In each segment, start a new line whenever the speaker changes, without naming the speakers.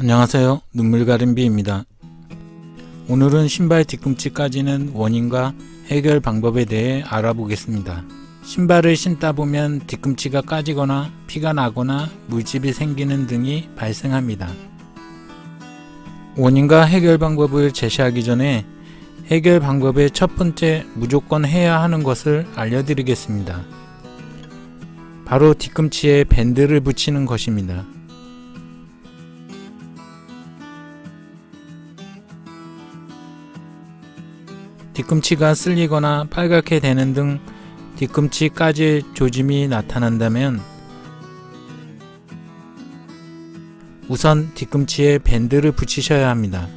안녕하세요. 눈물가림비입니다. 오늘은 신발 뒤꿈치 까지는 원인과 해결 방법에 대해 알아보겠습니다. 신발을 신다 보면 뒤꿈치가 까지거나 피가 나거나 물집이 생기는 등이 발생합니다. 원인과 해결 방법을 제시하기 전에 해결 방법의 첫 번째 무조건 해야 하는 것을 알려드리겠습니다. 바로 뒤꿈치에 밴드를 붙이는 것입니다. 뒤꿈치가 쓸리거나 빨갛게 되는 등 뒤꿈치 까질 조짐이 나타난다면 우선 뒤꿈치에 밴드를 붙이셔야 합니다.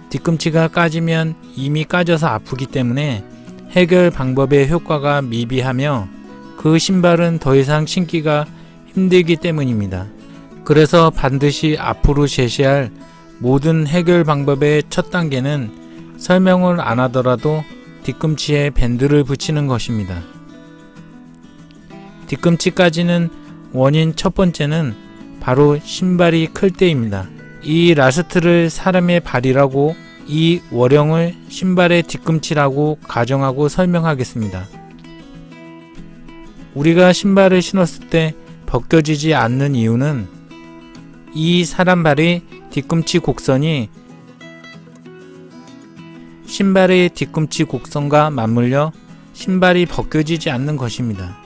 뒤꿈치가 까지면 이미 까져서 아프기 때문에 해결 방법의 효과가 미비하며 그 신발은 더 이상 신기가 힘들기 때문입니다. 그래서 반드시 앞으로 제시할 모든 해결 방법의 첫 단계는 설명을 안 하더라도 뒤꿈치에 밴드를 붙이는 것입니다. 뒤꿈치까지는 원인 첫 번째는 바로 신발이 클 때입니다. 이 라스트를 사람의 발이라고, 이 월형을 신발의 뒤꿈치라고 가정하고 설명하겠습니다. 우리가 신발을 신었을 때 벗겨지지 않는 이유는 이 사람 발의 뒤꿈치 곡선이 신발의 뒤꿈치 곡선과 맞물려 신발이 벗겨지지 않는 것입니다.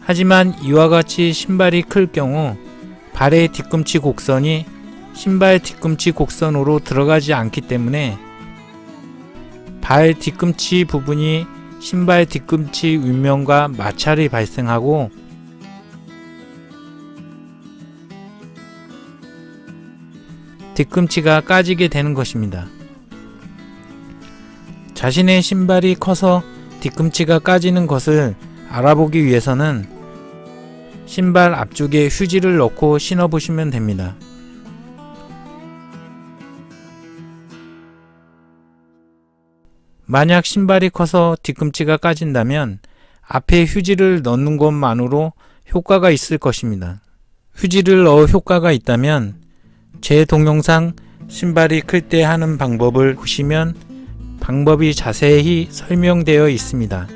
하지만 이와 같이 신발이 클 경우 발의 뒤꿈치 곡선이 신발 뒤꿈치 곡선으로 들어가지 않기 때문에 발 뒤꿈치 부분이 신발 뒤꿈치 윗면과 마찰이 발생하고 뒤꿈치가 까지게 되는 것입니다. 자신의 신발이 커서 뒤꿈치가 까지는 것을 알아보기 위해서는 신발 앞쪽에 휴지를 넣고 신어보시면 됩니다. 만약 신발이 커서 뒤꿈치가 까진다면 앞에 휴지를 넣는 것만으로 효과가 있을 것입니다. 휴지를 넣어 효과가 있다면 제 동영상 신발이 클 때 하는 방법을 보시면 방법이 자세히 설명되어 있습니다.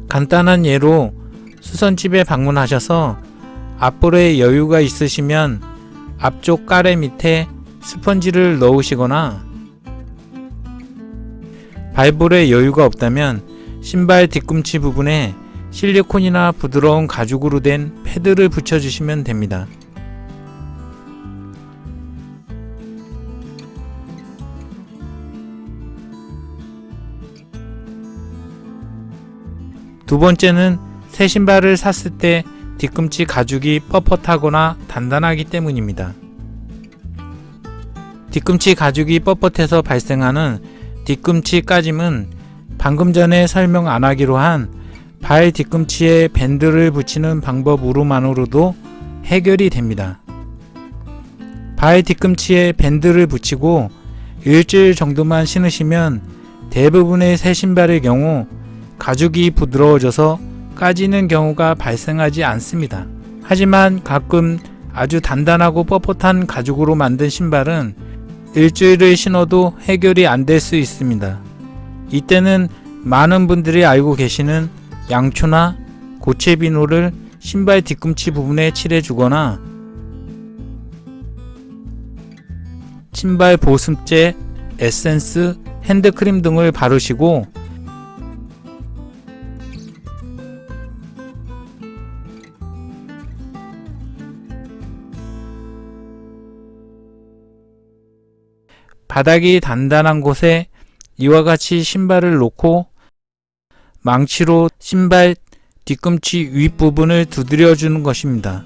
간단한 예로 수선집에 방문하셔서 앞볼에 여유가 있으시면 앞쪽 가래 밑에 스펀지를 넣으시거나 발볼에 여유가 없다면 신발 뒤꿈치 부분에 실리콘이나 부드러운 가죽으로 된 패드를 붙여주시면 됩니다. 두 번째는 새 신발을 샀을 때 뒤꿈치 가죽이 뻣뻣하거나 단단하기 때문입니다. 뒤꿈치 가죽이 뻣뻣해서 발생하는 뒤꿈치 까짐은 방금 전에 설명 안 하기로 한 발 뒤꿈치에 밴드를 붙이는 방법으로만으로도 해결이 됩니다. 발 뒤꿈치에 밴드를 붙이고 일주일 정도만 신으시면 대부분의 새 신발의 경우 가죽이 부드러워져서 까지는 경우가 발생하지 않습니다. 하지만 가끔 아주 단단하고 뻣뻣한 가죽으로 만든 신발은 일주일을 신어도 해결이 안 될 수 있습니다. 이때는 많은 분들이 알고 계시는 양초나 고체 비누를 신발 뒤꿈치 부분에 칠해주거나 신발 보습제, 에센스, 핸드크림 등을 바르시고 바닥이 단단한 곳에 이와 같이 신발을 놓고 망치로 신발 뒤꿈치 윗부분을 두드려 주는 것입니다.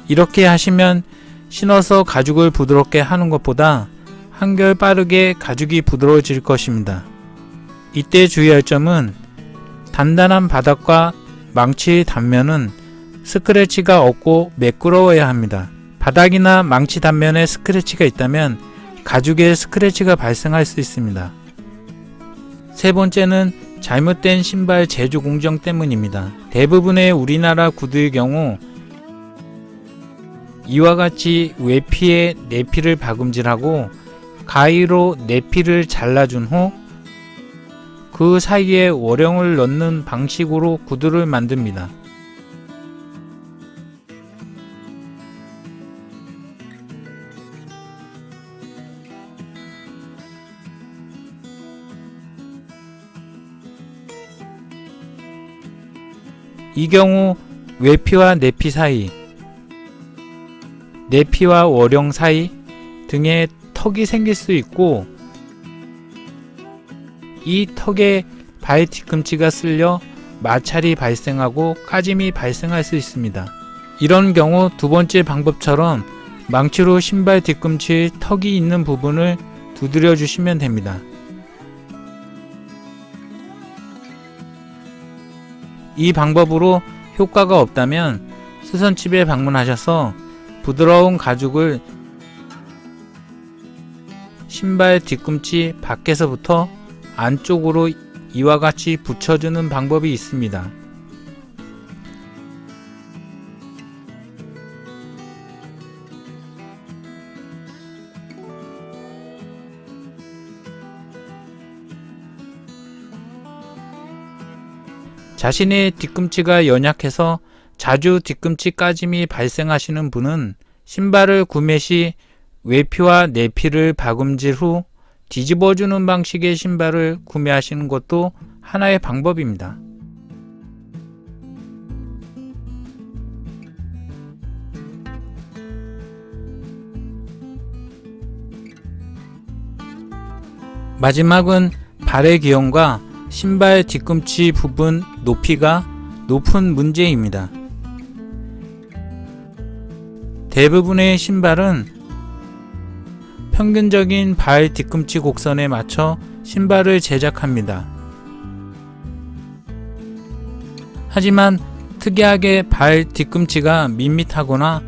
이렇게 하시면 신어서 가죽을 부드럽게 하는 것보다 한결 빠르게 가죽이 부드러워질 것입니다. 이때 주의할 점은 단단한 바닥과 망치 단면은 스크래치가 없고 매끄러워야 합니다. 바닥이나 망치 단면에 스크래치가 있다면 가죽에 스크래치가 발생할 수 있습니다. 세 번째는 잘못된 신발 제조 공정 때문입니다. 대부분의 우리나라 구두의 경우 이와 같이 외피에 내피를 박음질하고 가위로 내피를 잘라준 후 그 사이에 월형을 넣는 방식으로 구두를 만듭니다. 이 경우 외피와 내피 사이, 내피와 월형 사이 등에 턱이 생길 수 있고 이 턱에 발 뒤꿈치가 쓸려 마찰이 발생하고 까짐이 발생할 수 있습니다. 이런 경우 두 번째 방법처럼 망치로 신발 뒤꿈치에 턱이 있는 부분을 두드려 주시면 됩니다. 이 방법으로 효과가 없다면 수선집에 방문하셔서 부드러운 가죽을 신발 뒤꿈치 밖에서부터 안쪽으로 이와 같이 붙여주는 방법이 있습니다. 자신의 뒤꿈치가 연약해서 자주 뒤꿈치 까짐이 발생하시는 분은 신발을 구매 시 외피와 내피를 박음질 후 뒤집어주는 방식의 신발을 구매하시는 것도 하나의 방법입니다. 마지막은 발의 기형과 신발 뒤꿈치 부분 높이가 높은 문제입니다. 대부분의 신발은 평균적인 발 뒤꿈치 곡선에 맞춰 신발을 제작합니다. 하지만 특이하게 발 뒤꿈치가 밋밋하거나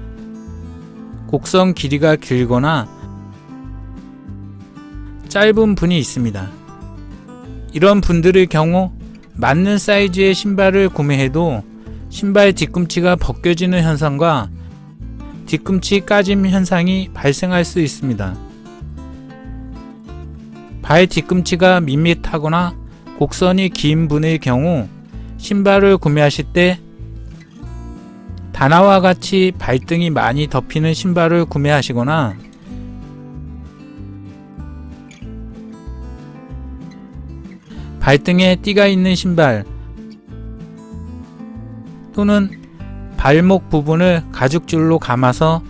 곡선 길이가 길거나 짧은 분이 있습니다. 이런 분들의 경우 맞는 사이즈의 신발을 구매해도 신발 뒤꿈치가 벗겨지는 현상과 뒤꿈치 까짐 현상이 발생할 수 있습니다. 발 뒤꿈치가 밋밋하거나 곡선이 긴 분의 경우 신발을 구매하실 때 다나와 같이 발등이 많이 덮이는 신발을 구매하시거나 발등에 띠가 있는 신발 또는 발목 부분을 가죽줄로 감아서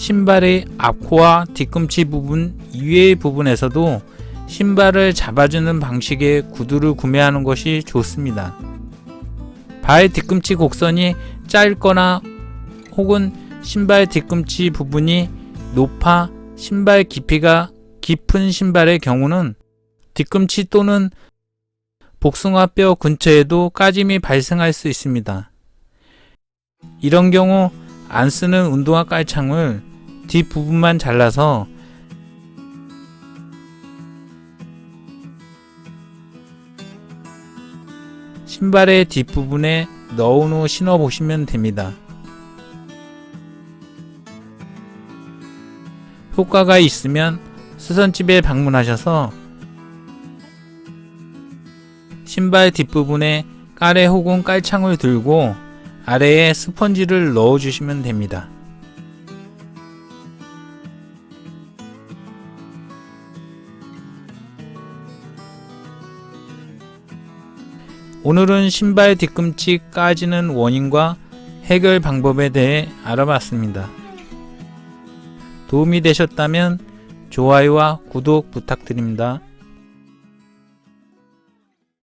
신발의 앞코와 뒤꿈치 부분 이외의 부분에서도 신발을 잡아주는 방식의 구두를 구매하는 것이 좋습니다. 발 뒤꿈치 곡선이 짧거나 혹은 신발 뒤꿈치 부분이 높아 신발 깊이가 깊은 신발의 경우는 뒤꿈치 또는 복숭아뼈 근처에도 까짐이 발생할 수 있습니다. 이런 경우 안 쓰는 운동화 깔창을 뒷부분만 잘라서 신발의 뒷부분에 넣은 후 신어 보시면 됩니다. 효과가 있으면 수선집에 방문하셔서 신발 뒷부분에 까레 혹은 깔창을 들고 아래에 스펀지를 넣어 주시면 됩니다. 오늘은 신발 뒤꿈치 까지는 원인과 해결 방법에 대해 알아봤습니다. 도움이 되셨다면 좋아요와 구독 부탁드립니다.